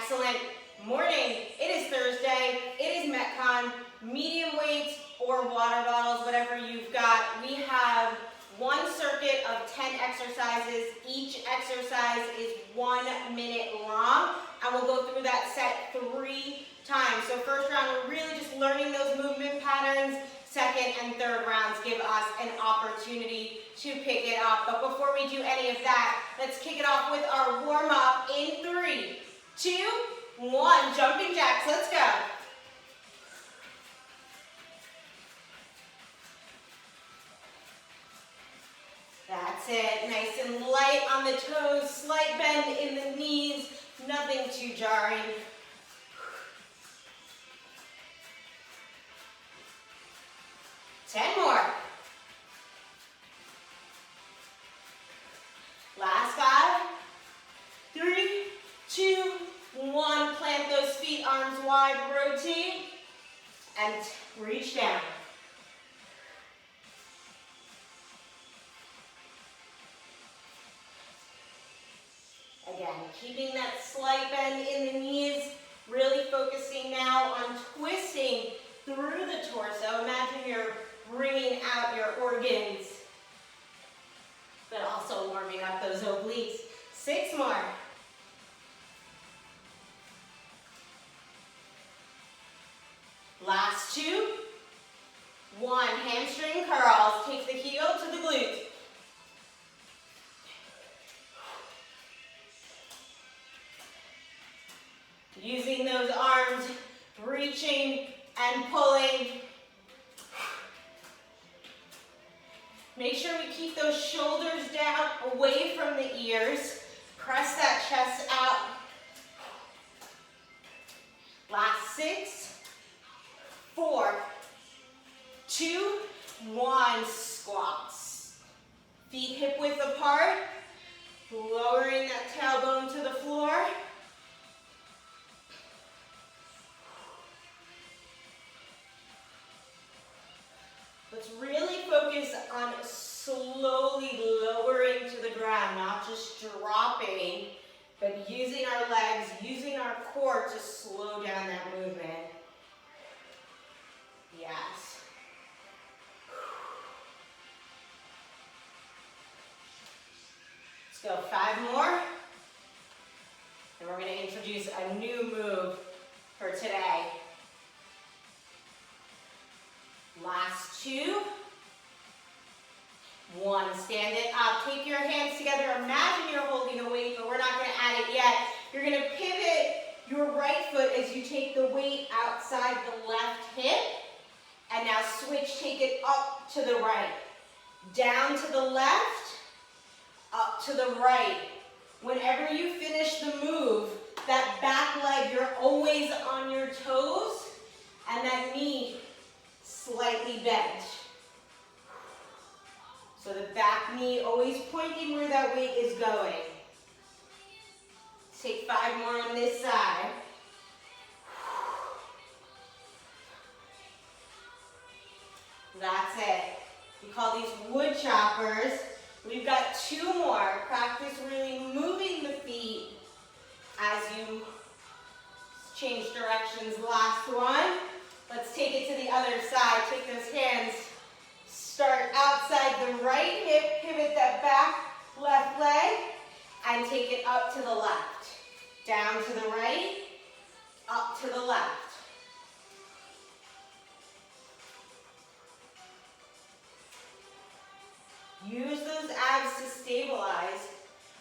excellent morning. It is Thursday. It is Metcon. Medium weights or water bottles, whatever you've got. We have one circuit of 10 exercises. Each exercise is 1 minute long, and we'll go through that set 3 times. So first round, we're really just learning those movement patterns. Second and third rounds give us an opportunity to pick it up. But before we do any of that, let's kick it off with our warm-up in 3, 2, 1. Jumping jacks, let's go. That's it, nice and light on the toes, slight bend in the knees, nothing too jarring. Ten more. Last 5, 3, 2, 1. Plant those feet, arms wide, rotate, and reach down. Again, keeping that slight bend in the knees, really focusing now on twisting through the torso. Imagine you're bringing out your organs, but also warming up those obliques. 6 more. Last 2. 1. Hamstring curls. Take the heel to the glute. Using those arms, reaching and pulling. Make sure we keep those shoulders down, away from the ears. Press that chest out. Last 6, 4, 2, 1. Squats. Feet hip width apart. Lowering that tailbone to the floor. Let's really focus on slowly lowering to the ground, not just dropping, but using our legs, using our core to slow down that movement. Yes. Let's go 5 more. And we're going to introduce a new move for today. Last 2. 1. Stand it up. Take your hands together. Imagine you're holding a weight, but we're not going to add it yet. You're going to pivot your right foot as you take the weight outside the left hip. And now switch. Take it up to the right. Down to the left. Up to the right. Whenever you finish the move, that back leg, you're always on your toes. And that knee slightly bent. So the back knee always pointing where that weight is going. Take 5 more on this side. That's it. We call these wood choppers. We've got 2 more. Practice really moving the feet as you change directions. Last one. Let's take it to the other side. Take those hands. Start outside the right hip. Pivot that back left leg. And take it up to the left. Down to the right. Up to the left. Use those abs to stabilize.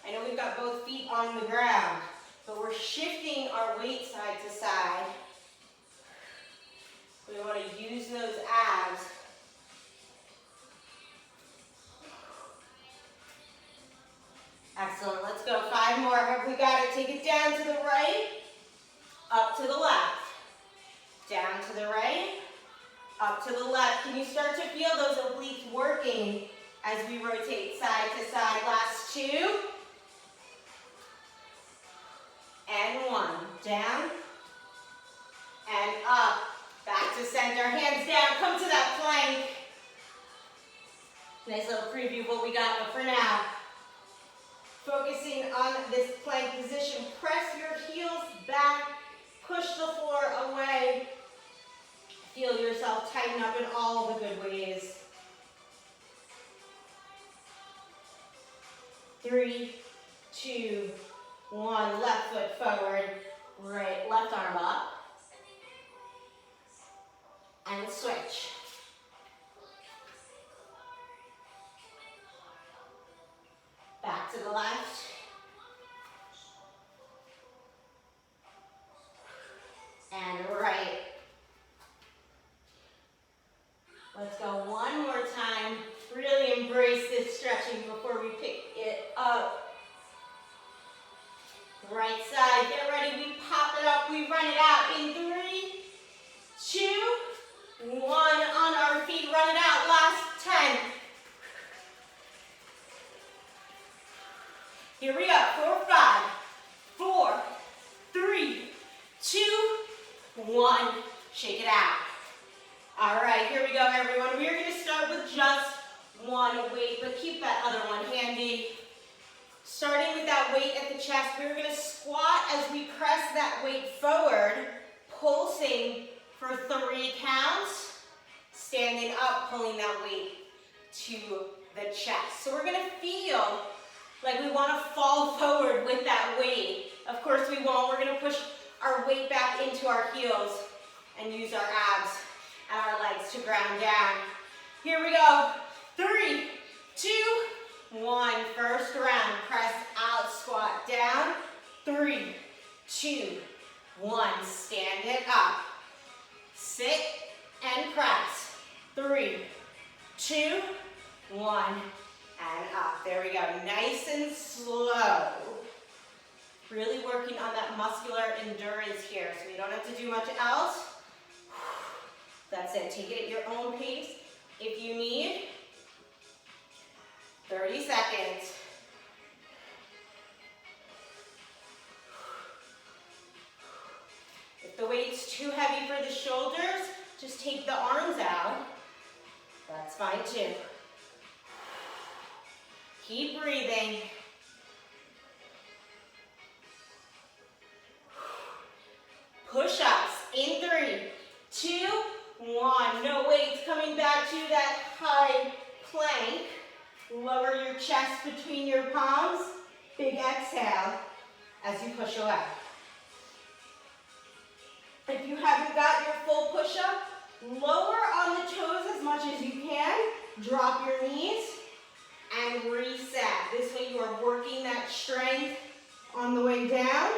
I know we've got both feet on the ground, but we're shifting our weight side to side. We want to use those abs. Excellent. Let's go. 5 more. Have we got it? Take it down to the right, up to the left. Down to the right, up to the left. Can you start to feel those obliques working as we rotate side to side? Last 2. And 1. Down and up. Back to center, hands down, come to that plank. Nice little preview of what we got, but for now, focusing on this plank position, press your heels back push the floor away. Feel yourself tighten up in all the good ways. 3, 2, 1. Left foot forward. Right, left arm up. And switch. Back to the left. And right. Let's go one more time. Really embrace this stretching before we pick it up. Right side, get ready. We pop it up, we run it out in 3, 2, 1. On our feet, run it out. Last 10. Here we go. 4, 5, 4, 3, 2, 1. Shake it out. All right, here we go, everyone. We are going to start with just one weight, but keep that other one handy. Starting with that weight at the chest, we're going to squat as we press that weight forward, pulsing for 3 counts, standing up, pulling that weight to the chest. So we're going to feel like we want to fall forward with that weight. Of course we won't. We're going to push our weight back into our heels and use our abs and our legs to ground down. Here we go. 3, 2, 1. First round. Press out, squat down. 3, 2, 1. Stand it up. Sit and press. 3, 2, 1. And up. There we go. Nice and slow. Really working on that muscular endurance here. So you don't have to do much else. That's it. Take it at your own pace. If you need 30 seconds. If the weight's too heavy for the shoulders, just take the arms out. That's fine too. Keep breathing. Push-ups in 3, 2, 1. No weights. Coming back to that high plank. Lower your chest between your palms. Big exhale as you push away. If you haven't got your full push-up, lower on the toes as much as you can. Drop your knees and reset. This way you are working that strength on the way down.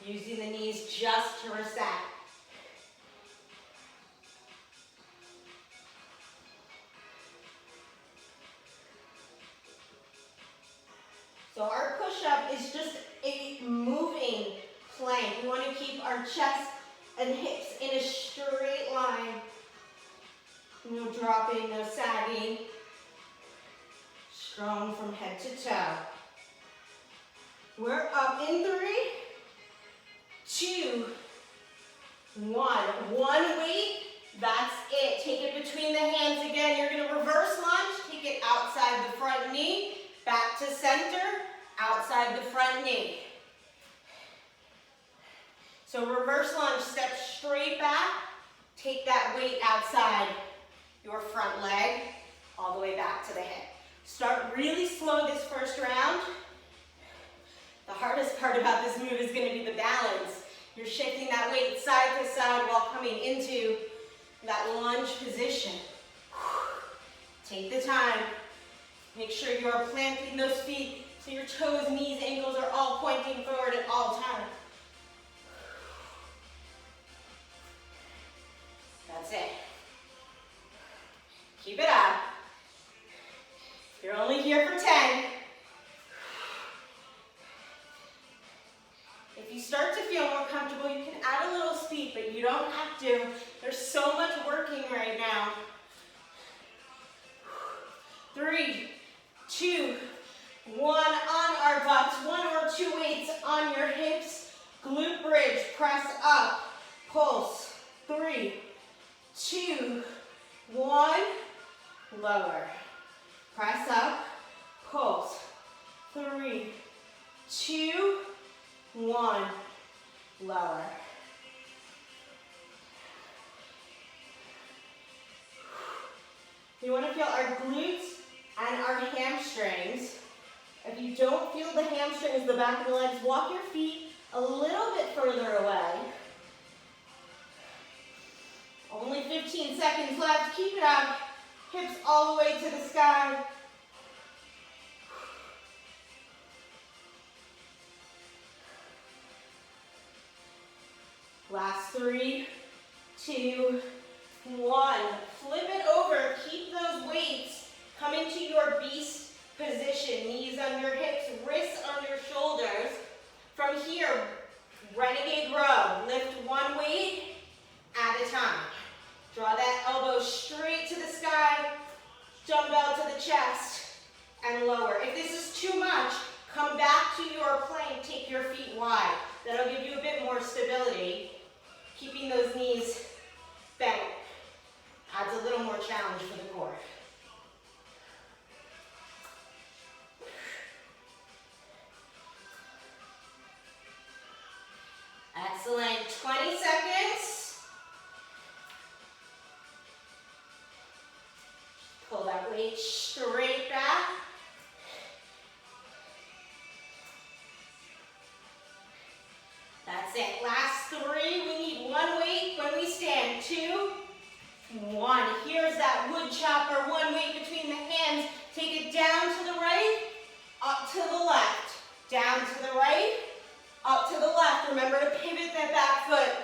Using the knees just to reset. So our push-up is just a moving plank. We want to keep our chest and hips in a straight line. No dropping, no sagging. Strong from head to toe. We're up in 3, 2, 1. One weight, that's it. Take it between the hands again. You're going to reverse lunge. Take it outside the front knee. Back to center, outside the front knee. So reverse lunge, step straight back. Take that weight outside your front leg, all the way back to the hip. Start really slow this first round. The hardest part about this move is going to be the balance. You're shifting that weight side to side while coming into that lunge position. Take the time. Make sure you are planting those feet so your toes, knees, ankles are all pointing forward at all times. That's it. Keep it up. You're only here for 10. If you start to feel more comfortable, you can add a little speed, but you don't have to. There's so much working right now. 3, 2, 1. On our butts, 1 or 2 weights on your hips. Glute bridge, press up, pulse. 3, 2, 1. Lower. Press up, pulse. 3, 2, 1. lower. We want to feel our glutes and our hamstrings. If you don't feel the hamstrings, the back of the legs, walk your feet a little bit further away. Only 15 seconds left. Keep it up. Hips all the way to the sky. Last 3, 2, 1. Flip it over. Keep those weights coming to your beast position. Knees under hips, wrists under shoulders. From here, renegade row. Lift one weight at a time. Draw that elbow straight to the sky. Dumbbell to the chest and lower. If this is too much, come back to your plank. Take your feet wide. That'll give you a bit more stability. Keeping those knees bent adds a little more challenge for the core. Excellent. 20 seconds. Pull that weight straight back. That's it. Last 3. We need one weight when we stand. 2, 1. Here's that wood chopper. One weight between the hands. Take it down to the right, up to the left. Down to the right, up to the left. Remember to pivot that back foot.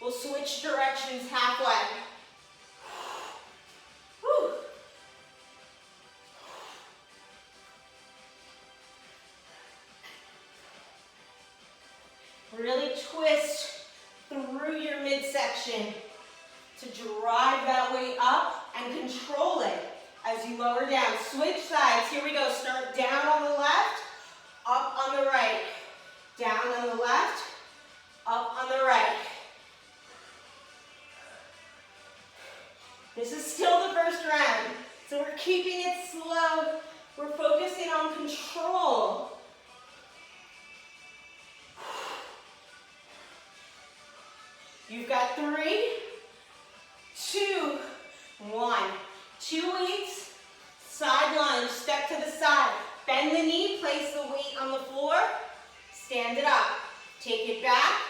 We'll switch directions halfway. Whew. Really twist through your midsection to drive that weight up and control it as you lower down. Switch sides. Here we go. Start down on the left, up on the right. Down on the left, up on the right. This is still the first round, so we're keeping it slow. We're focusing on control. You've got 3, 2, 1. 2 weights, side lunge, step to the side. Bend the knee, place the weight on the floor, stand it up. Take it back,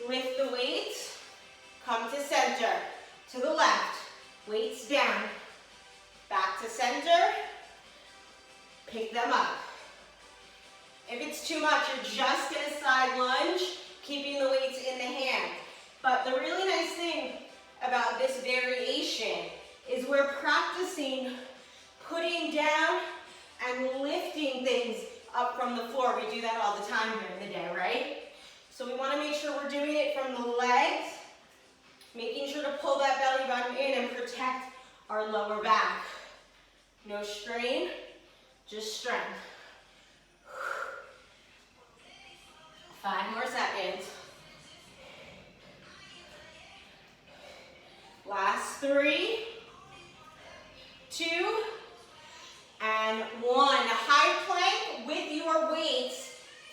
lift the weights, come to center, to the left, weights down, back to center, pick them up. If it's too much, you're just gonna side lunge, keeping the weights in the hand. But the really nice thing about this variation is we're practicing putting down and lifting things up from the floor. We do that all the time during the day, right? So we want to make sure we're doing it from the legs, making sure to pull that belly button in and protect our lower back. No strain, just strength. 5 more seconds. Last 3, 2, and 1. High plank with your weights,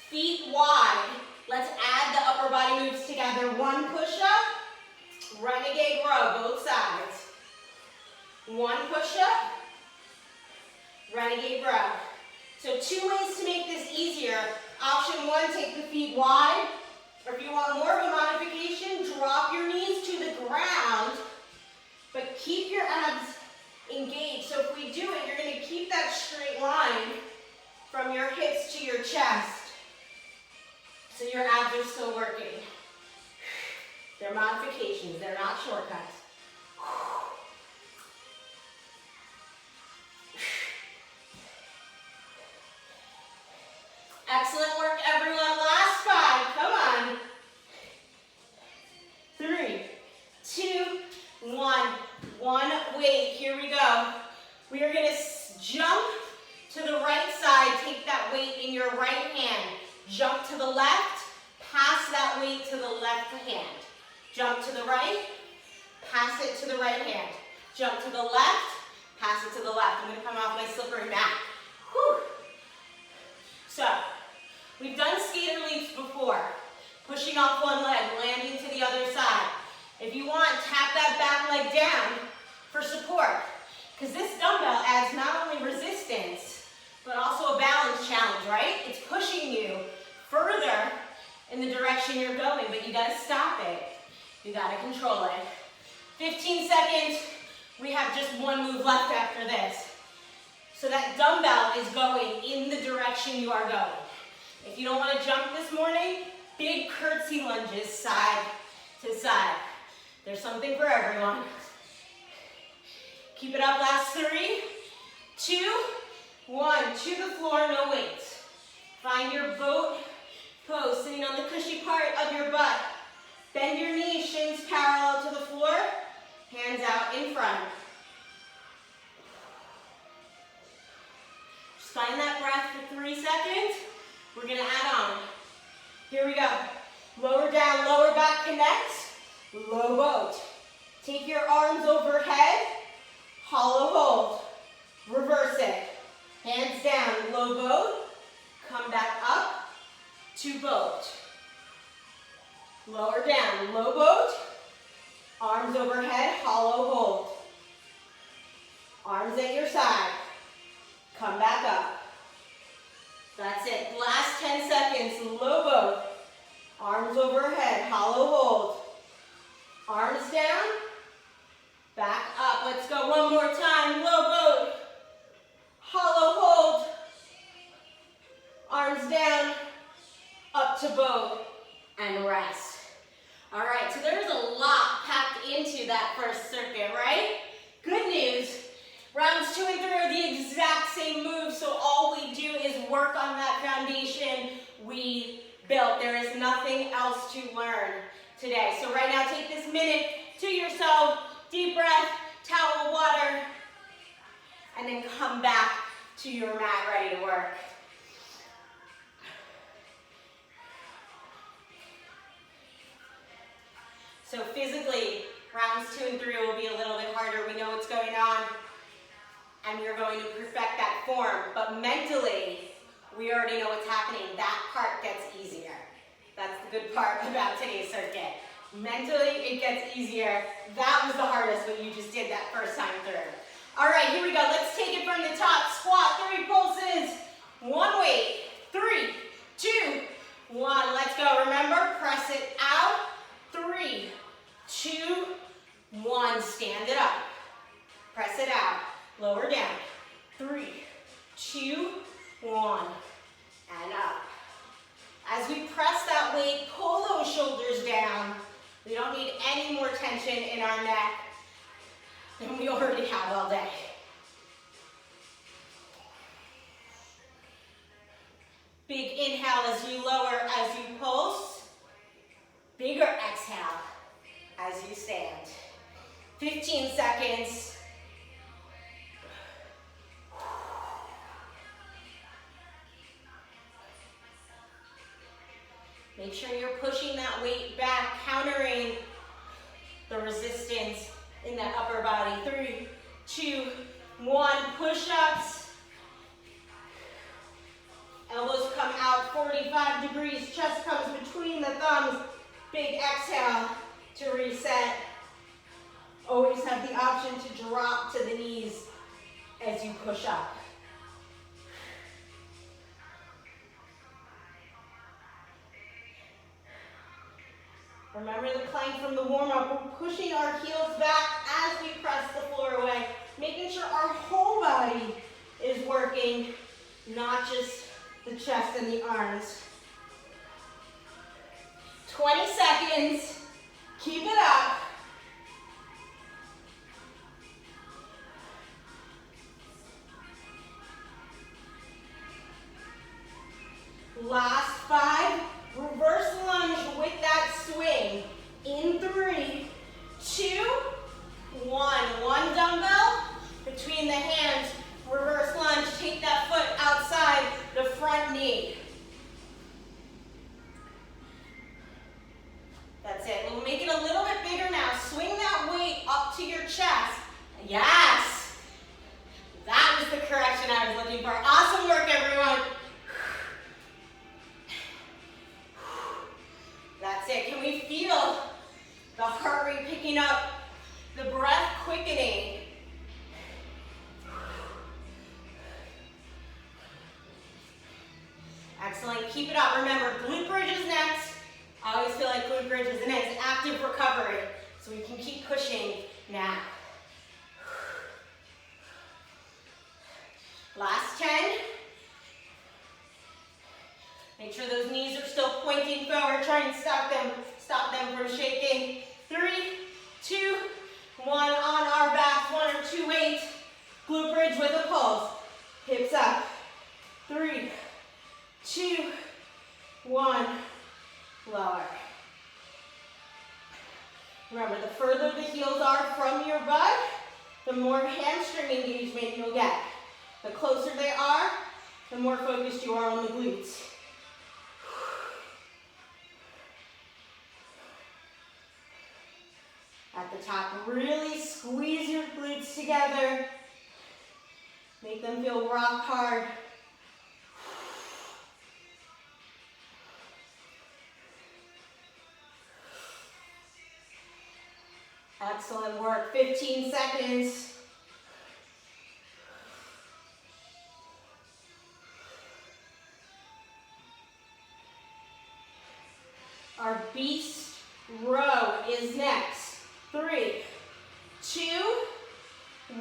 feet wide. Let's add the upper body moves together. 1 push-up, renegade row, both sides. 1 push-up, renegade row. So 2 ways to make this easier. Option 1, take the feet wide. Or if you want more of a modification, drop your knees to the ground, but keep your abs engaged. So if we do it, you're going to keep that straight line from your hips to your chest. So your abs are still working. They're modifications, they're not shortcuts. Excellent work, everyone. Last 5, come on. 3, 2, 1. 1 weight, here we go. We are gonna jump to the right side, take that weight in your right hand. Jump to the left, pass that weight to the left hand. Jump to the right, pass it to the right hand. Jump to the left, pass it to the left. I'm gonna come off my slippery mat. Whew. So, we've done skater leaps before. Pushing off one leg, landing to the other side. If you want, tap that back leg down for support. Because this dumbbell adds not only resistance, but also a balance challenge, right? It's pushing you further in the direction you're going, but you gotta stop it. You gotta control it. 15 seconds. We have just one move left after this. So that dumbbell is going in the direction you are going. If you don't want to jump this morning, big curtsy lunges side to side. There's something for everyone. Keep it up, last 3, 2, 1. To the floor, no weights. Find your boat pose, sitting on the cushy part of your butt. Bend your knees, shins parallel to the floor, hands out in front. Just find that breath for 3 seconds. We're gonna add on. Here we go. Lower down, lower back connects, low boat. Take your arms overhead, hollow hold. Reverse it. Hands down, low boat. Come back up to boat. Lower down, low boat. Arms overhead, hollow hold. Arms at your side. Come back up. That's it. Last 10 seconds, low boat. Arms overhead, hollow hold. Arms down, back up. Let's go one more time. Low boat, hollow hold. Arms down, up to boat, and rest. All right, so there's a lot packed into that first circuit, right? Good news, rounds 2 and 3 are the exact same moves, so all we do is work on that foundation we built. There is nothing else to learn today. So right now, take this minute to yourself, deep breath, towel of water, and then come back to your mat ready to work. So physically, rounds 2 and 3 will be a little bit harder. We know what's going on, and we're going to perfect that form. But mentally, we already know what's happening. That part gets easier. That's the good part about today's circuit. Mentally, it gets easier. That was the hardest, what you just did that first time through. All right, here we go. Let's take it from the top. Squat, 3 pulses. 1 weight. 3, 2, 1. Let's go. Remember, press it out. 3, 2, 1. Stand it up. Press it out. Lower down. 3, 2, 1. And up. As we press that weight, pull those shoulders down. We don't need any more tension in our neck than we already have all day. Big inhale as you lower, as you pulse. Bigger exhale as you stand. 15 seconds. Make sure you're pushing that weight back, countering the resistance in that upper body. 3, 2, 1. Push-ups. Elbows come out 45 degrees. Chest comes between the thumbs. Big exhale to reset. Always have the option to drop to the knees as you push up. Remember the plank from the warm-up. We're pushing our heels back as we press the floor away, making sure our whole body is working, not just the chest and the arms. 20 seconds. Keep it up. Last 5. Reverse lunge with that swing. In 3, 2, 1. 1 dumbbell between the hands. Reverse lunge. Take that foot outside the front knee. That's it. We'll make it a little bit bigger now. The heart rate picking up, the breath quickening. Excellent, keep it up. Remember, glute bridge is next. I always feel like glute bridge is the next active recovery, so we can keep pushing now. Last 10. Make sure those knees are still pointing forward. Try and stop them from shaking. 3, 2, 1. On our backs, 1 or 2 weights. Glute bridge with a pulse. Hips up. 3, 2, 1. Lower. Remember, the further the heels are from your butt, the more hamstring engagement you'll get. The closer they are, the more focused you are on the glutes. At the top, really squeeze your glutes together. Make them feel rock hard. Excellent work, 15 seconds. Our beast row is next. 3, 2,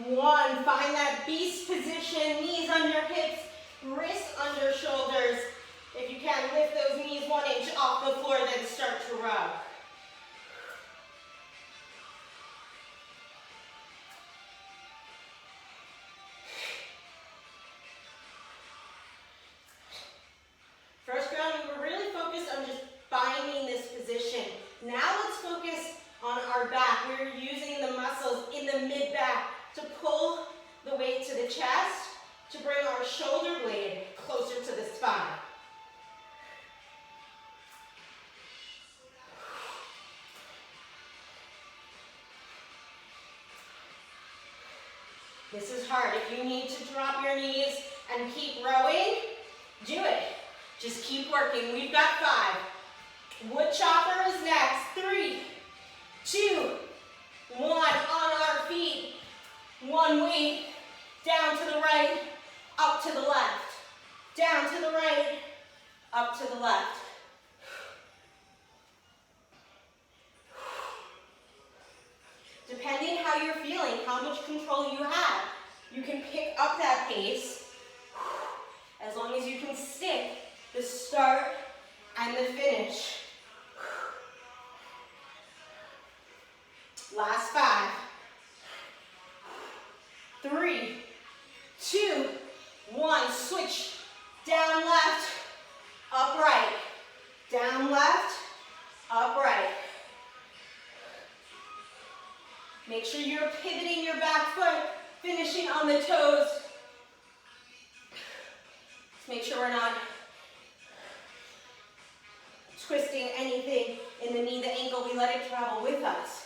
1. Find that beast position, knees under hips, wrists under shoulders. If you can, lift those knees 1 inch off the floor, then start to row. First round, we were really focused on just finding this position. Now let's focus on our back. We're using the muscles in the mid-back to pull the weight to the chest, to bring our shoulder blade closer to the spine. This is hard. If you need to drop your knees and keep rowing, do it. Just keep working. We've got 5. Wood chopper is next. 3, 2, 1. On our feet. 1 weight. Down to the right, up to the left. Down to the right, up to the left. Depending how you're feeling, how much control you have, you can pick up that pace as long as you can stick the start and the finish. Last 5. 3, 2, 1. Switch. Down left, up right. Down left, up right. Make sure you're pivoting your back foot, finishing on the toes. Let's make sure we're not twisting anything in the knee, the ankle. We let it travel with us.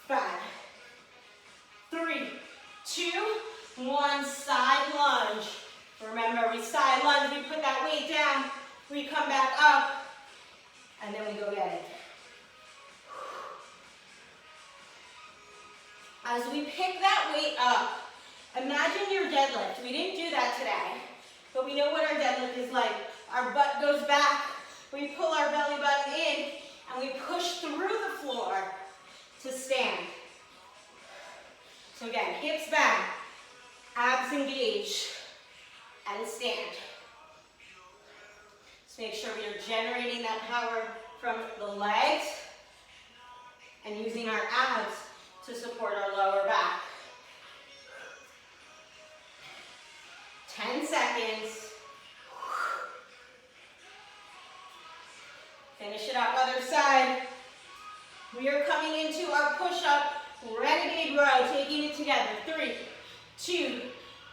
5, 3, 2, 1. Side lunge. Remember, we side lunge, we put that weight down, we come back up, and then we go get it. As we pick that weight up, imagine your deadlift. We didn't do that today, but we know what our deadlift is like. Our butt goes back, we pull our belly button in, and we push through the floor to stand. So again, hips back, abs engage, and stand. Just make sure we are generating that power from the legs and using our abs to support our lower back. 10 seconds. Finish it up, other side. We are coming into our push-up renegade row, taking it together. 3, 2,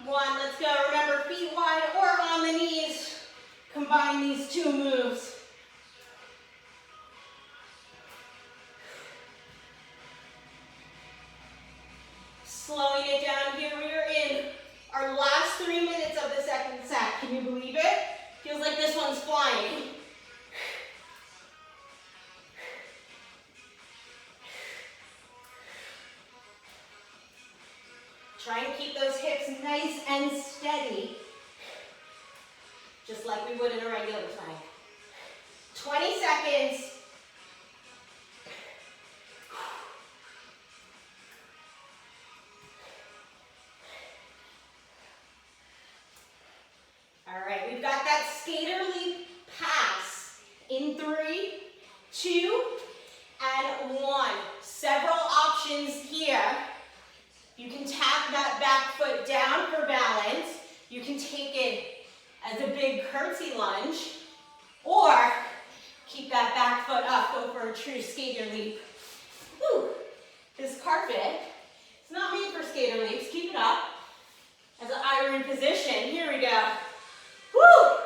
1. Let's go. Remember, feet wide or on the knees. Combine these 2 moves. Slowing it down here, we are in our last 3 minutes of the second set. Can you believe it? Feels like this one's flying. nice and steady, just like we would in a regular plank. 20 seconds. All right, we've got that skater leap pass in 3, 2, and 1. Several options here. You can tap that back foot down for balance. You can take it as a big curtsy lunge, or keep that back foot up, go for a true skater leap. Woo. This carpet, it's not made for skater leaps. Keep it up as an iron position. Here we go. Woo!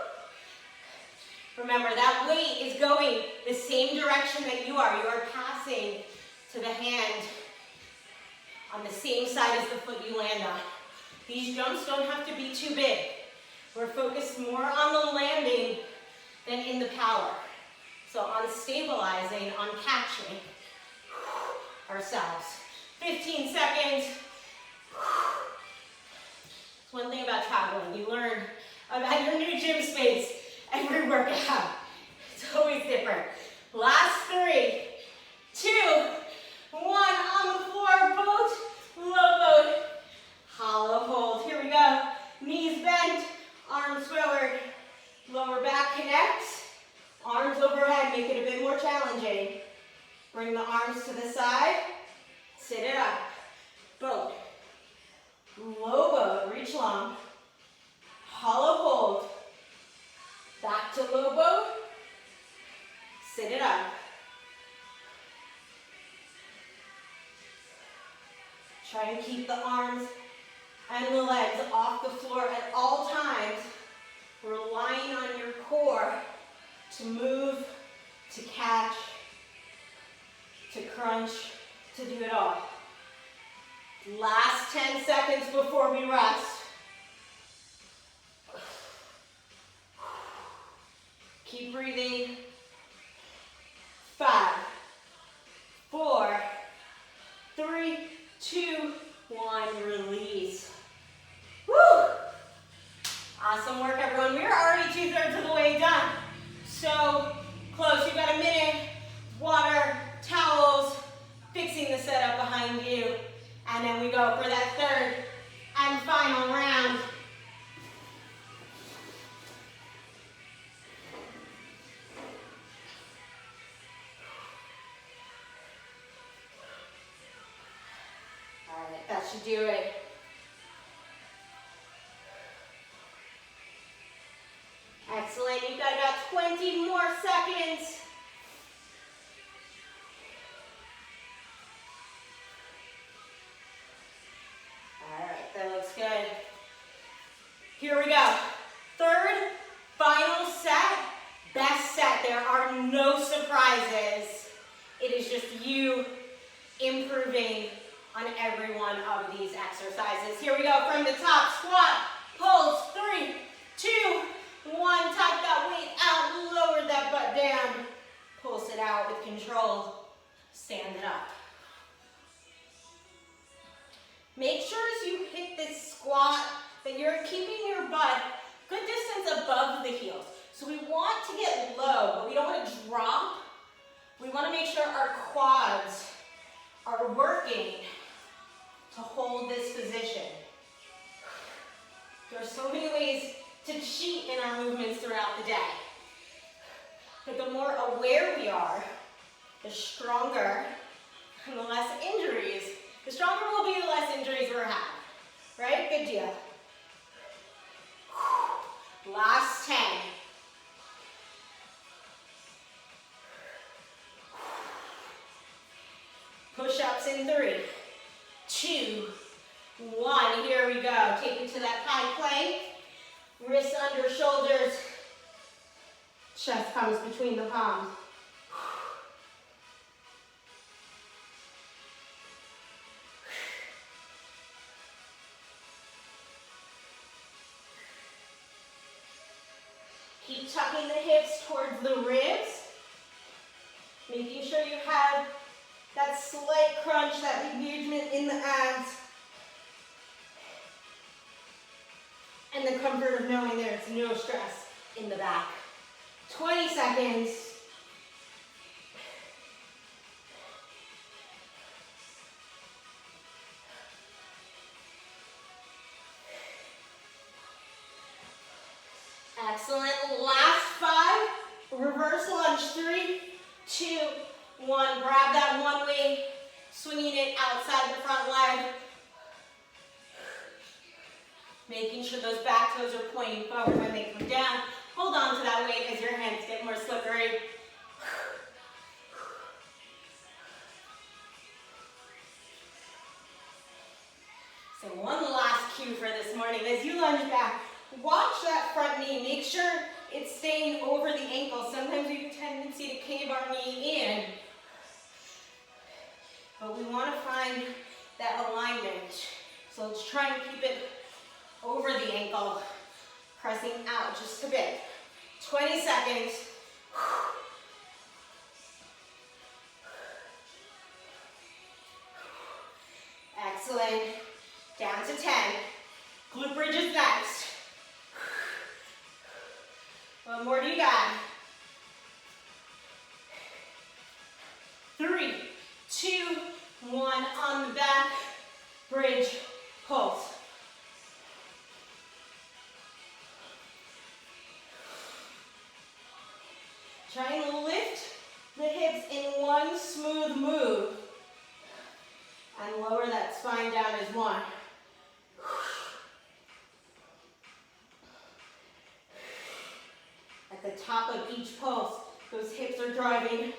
Remember, that weight is going the same direction that you are. You are passing to the hand on the same side as the foot you land on. These jumps don't have to be too big. We're focused more on the landing than in the power. So on stabilizing, on catching ourselves. 15 seconds. It's one thing about traveling. You learn about your new gym space every workout. It's always different. Last 3, 2, 1. On the floor, boat, low boat, hollow hold. Here we go. Knees bent, arms forward, lower back connects, arms overhead, make it a bit more challenging. Bring the arms to the side, sit it up. Boat, low boat, reach long, hollow hold, back to low boat, sit it up. Try and keep the arms and the legs off the floor at all times, relying on your core to move, to catch, to crunch, to do it all. Last 10 seconds before we rest. Keep breathing. 5, 4, 3, 2, 1, release. Woo! Awesome work, everyone. We are already 2/3 of the way done. So close. You've got a minute. Water, towels, fixing the setup behind you. And then we go for that 3rd and final round. That should do it. Excellent. You've got about 20 more seconds. All right, that looks good. Here we go. 3rd, final set, best set. There are no surprises. It is just you improving on every one of these exercises. Here we go from the top. Squat, pulse, 3, 2, 1. Tuck that weight out, lower that butt down. Pulse it out with control. Stand it up. Make sure as you hit this squat that you're keeping your butt good distance above the heels. So we want to get low, but we don't want to drop. We want to make sure our quads are working to hold this position. There are so many ways to cheat in our movements throughout the day. But the more aware we are, the stronger and the less injuries. The stronger we'll be, the less injuries we'll have. Right? Good deal. Last 10. Push-ups in 3, 2, 1. Here we go. Take it to that high plank. Wrists under shoulders. Chest comes between the palms. Keep tucking the hips towards the ribs. Making sure you have that slight crunch, that engagement in the abs. and the comfort of knowing there's no stress in the back. 20 seconds. Excellent. Last 5. Reverse lunge. 3, 2, 1. Grab that one leg, swinging it outside the front leg. Making sure those back toes are pointing forward when they come down. Hold on to that weight as your hands get more slippery. So one last cue for this morning. As you lunge back, watch that front knee. Make sure it's staying over the ankle. Sometimes we have a tendency to cave our knee in. But we want to find that alignment. So let's try and keep it over the ankle, pressing out just a bit. 20 seconds. Excellent. Down to 10. Glute bridge is next. What more do you got? 3, 2, 1. On the back. Bridge, pulse. Try and lift the hips in one smooth move. And lower that spine down as one. At the top of each pulse, those hips are driving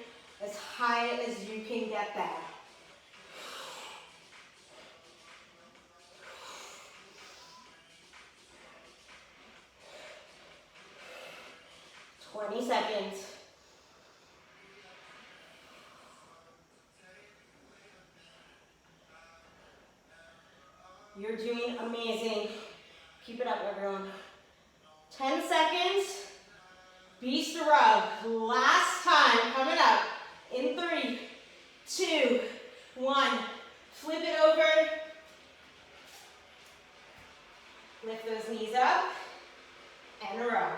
as high as you can get that. Twenty seconds. You're doing amazing. Keep it up, everyone. 10 seconds. Beast rub. Last time. Coming up. In 3, 2, 1. Flip it over. Lift those knees up. And rub.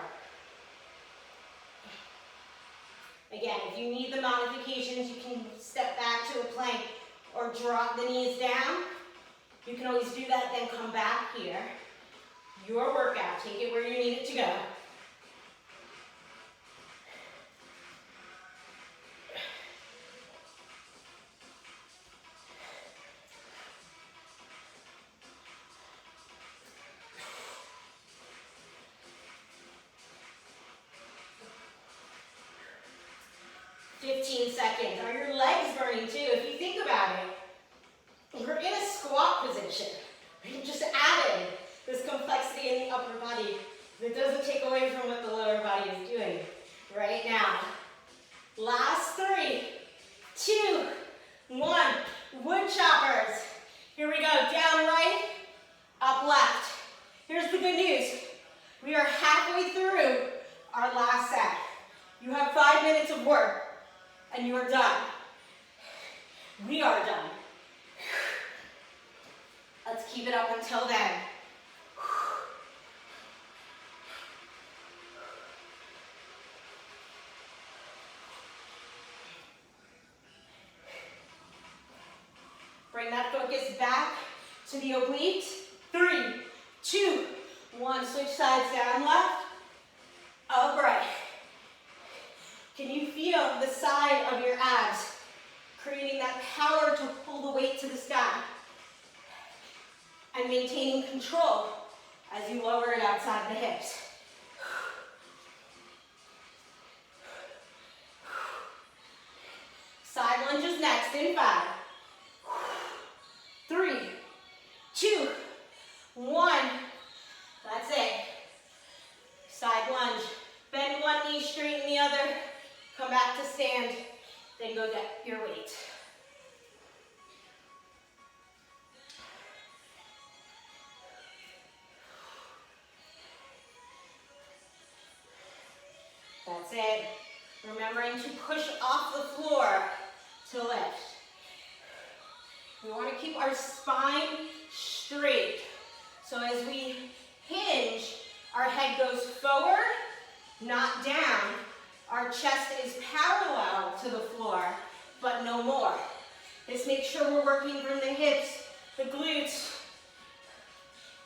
Again, if you need the modifications, you can step back to a plank or drop the knees down. You can always do that, then come back here. Your workout, take it where you need it to go. Seconds. Are your legs burning too? If you think about it, we're in a squat position. We just added this complexity in the upper body that doesn't take away from what the lower body is doing right now. Last 3, 2, 1. Wood choppers. Here we go. Down right, up left. Here's the good news. We are halfway through our last set. You have 5 minutes of work. And you are done. We are done. Let's keep it up until then. Bring that focus back to the obliques. 3, 2, 1. Switch sides, down left, up right. Can you feel the side of your abs creating that power to pull the weight to the sky and maintaining control as you lower it outside the hips? Side lunges next in 5, 3, 2, 1. That's it. Side lunge. Bend one knee, straighten the other. Come back to stand, then go get your weight. That's it. Remembering to push off the floor to lift. We want to keep our spine straight. So as we Hinge, our head goes forward, not down. Our chest is parallel to the floor, but no more. Just make sure we're working from the hips, the glutes,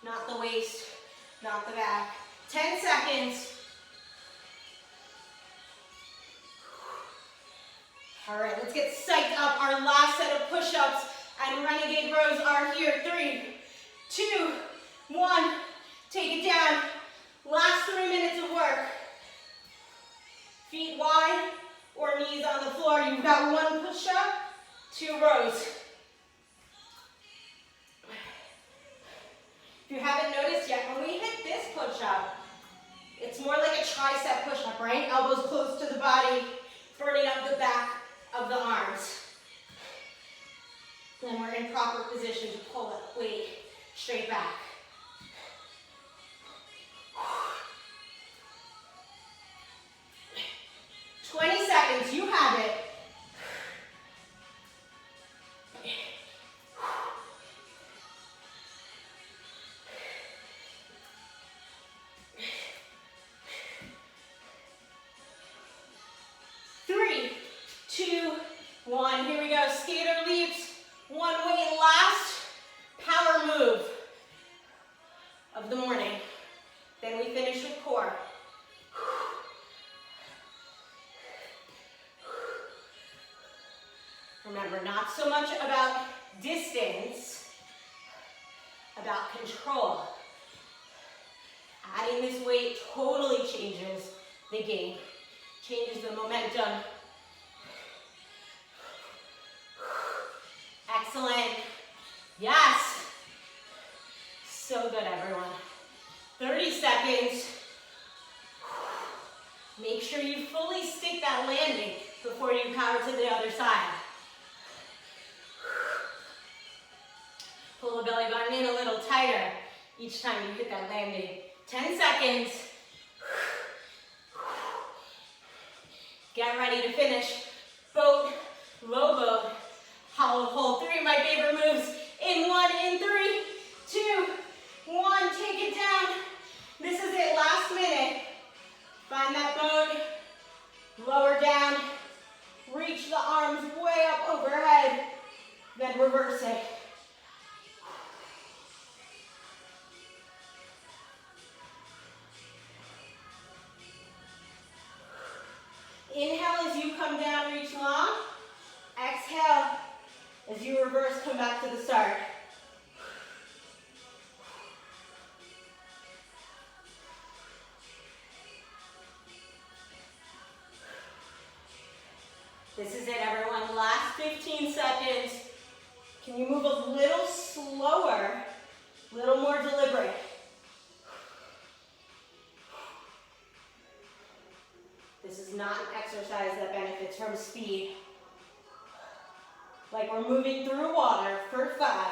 not the waist, not the back. 10 seconds. All right, let's get psyched up. Our last set of push-ups and renegade rows are here. 3, 2, 1. Take it down. Last 3 minutes of work. Feet wide or knees on the floor. You've got 1 push-up, 2 rows. If you haven't noticed yet, when we hit this push-up, it's more like a tricep push-up, right? Elbows close to the body, burning up the back of the arms. Then we're in proper position to pull the weight straight back. You have it. Three, two, one. Here we go. Skater leaps. 1 weight last power move of the morning. Then we finish with core. Remember, not so much about distance, about control. Adding this weight totally changes the game, changes the momentum. Excellent. Yes. So good, everyone. 30 seconds. Make sure you fully stick that landing before you power to the other side. Pull the belly button in a little tighter each time you hit that landing. 10 seconds. Get ready to finish. Boat, low boat, hollow hold. 3 of my favorite moves. In 1, in 3, 2, 1. Take it down. This is it, last minute. Find that boat, lower down, reach the arms way up overhead, then reverse it. Inhale as you come down, reach long. Exhale as you reverse, come back to the start. This is it, everyone. Last 15 seconds. Can you move a little slower, a little more deliberate? This is not an exercise that benefits from speed. Like we're moving through water for 5,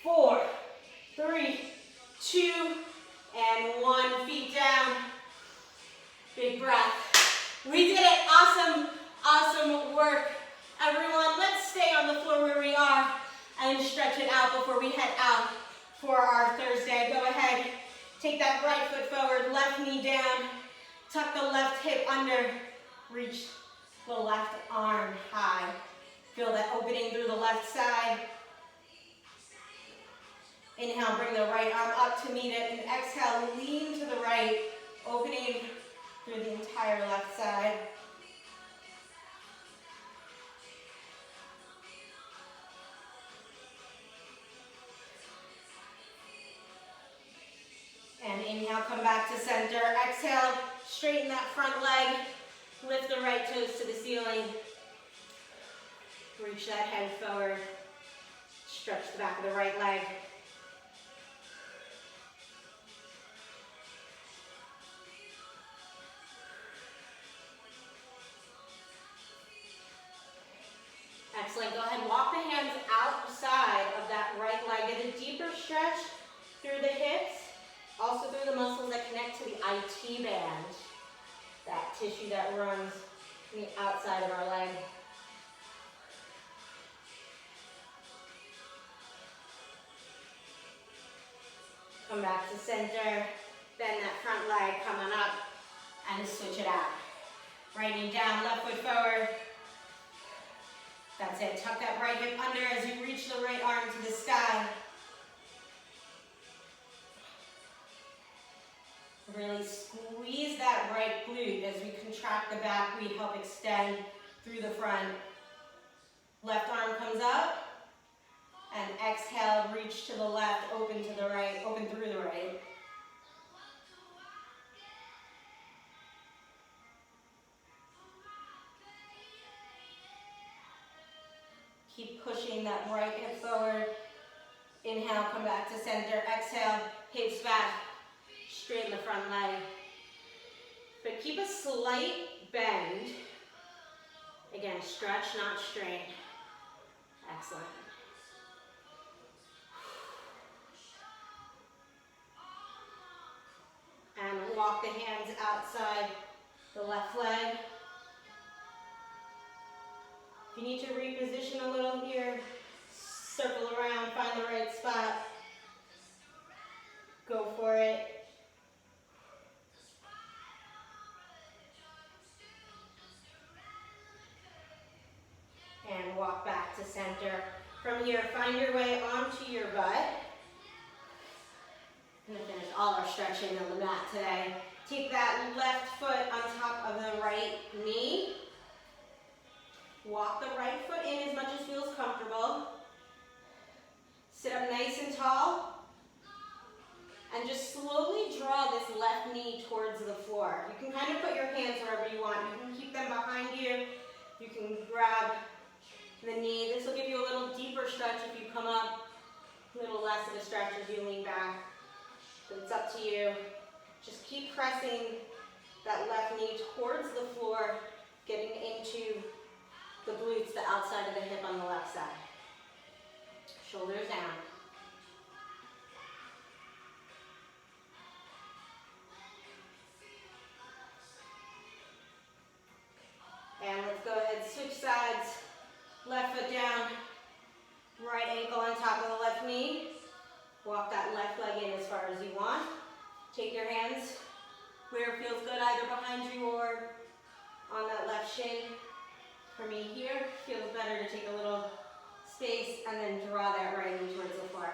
4, 3, 2, and 1. Feet down. Big breath. We did it. Awesome, awesome work. Everyone, let's stay on the floor where we are and stretch it out before we head out for our Thursday. Go ahead. Take that right foot forward, left knee down. Tuck the left hip under, reach the left arm high. Feel that opening through the left side. Inhale, bring the right arm up to meet it, and exhale, lean to the right, opening through the entire left side. And inhale, come back to center. Exhale, straighten that front leg. Lift the right toes to the ceiling. Reach that head forward. Stretch the back of the right leg. Excellent. Go ahead, walk the hands outside of that right leg. Get a deeper stretch through the hips. Also through the muscles that connect to the IT band, that tissue that runs on the outside of our leg. come back to center, bend that front leg, coming up, and switch it out. Right knee down, left foot forward. That's it, tuck that right hip under as you reach the right arm to the sky. Really squeeze that right glute as we contract the back, we help extend through the front. Left arm comes up, and exhale, reach to the left, open to the right, open through the right. Keep pushing that right hip forward. Inhale, come back to center. Exhale, hips back, straighten the front leg. But keep a slight bend. Again, stretch, not strain. Excellent. And walk the hands outside the left leg. If you need to reposition a little here, circle around, find the right spot. Go for it. And walk back to center. From here, find your way onto your butt. I'm going to finish all our stretching on the mat today. Take that left foot on top of the right knee. Walk the right foot in as much as feels comfortable. Sit up nice and tall. And just slowly draw this left knee towards the floor. You can kind of put your hands wherever you want. You can keep them behind you. You can grab the knee. This will give you a little deeper stretch if you come up. A little less of a stretch as you lean back. But it's up to you. Just keep pressing that left knee towards the floor, getting into the glutes, the outside of the hip on the left side. Shoulders down. And let's go ahead, switch sides. Left foot down, right ankle on top of the left knee. Walk that left leg in as far as you want. Take your hands where it feels good, either behind you or on that left shin. For me here, feels better to take a little space and then draw that right knee towards the floor.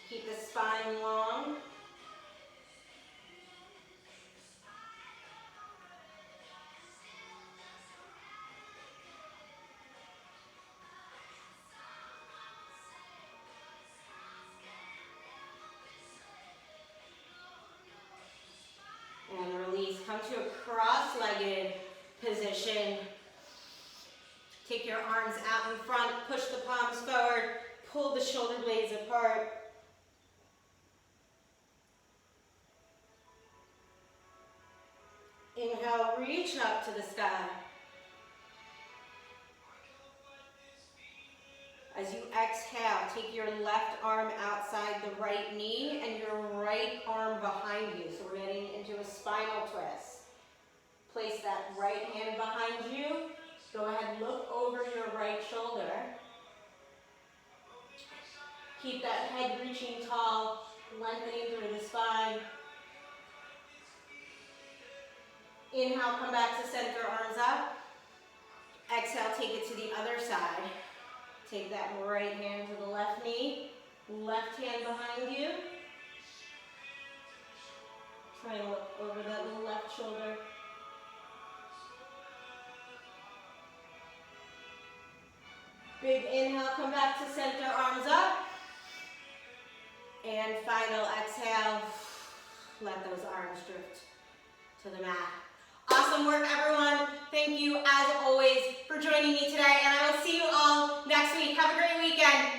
Keep the spine long. And release. Come to a cross-legged position. Take your arms out in front, push the palms forward, pull the shoulder blades apart. Inhale, reach up to the sky. As you exhale, take your left arm outside the right knee and your right arm behind you. So we're getting into a spinal twist. Place that right hand behind you. Go ahead, look over your right shoulder. Keep that head reaching tall, lengthening through the spine. Inhale, come back to center, arms up. Exhale, take it to the other side. Take that right hand to the left knee, left hand behind you. Try and look over that left shoulder. Big inhale, come back to center, arms up. And final exhale, let those arms drift to the mat. Awesome work, everyone. Thank you, as always, for joining me today, and I will see you all next week. Have a great weekend.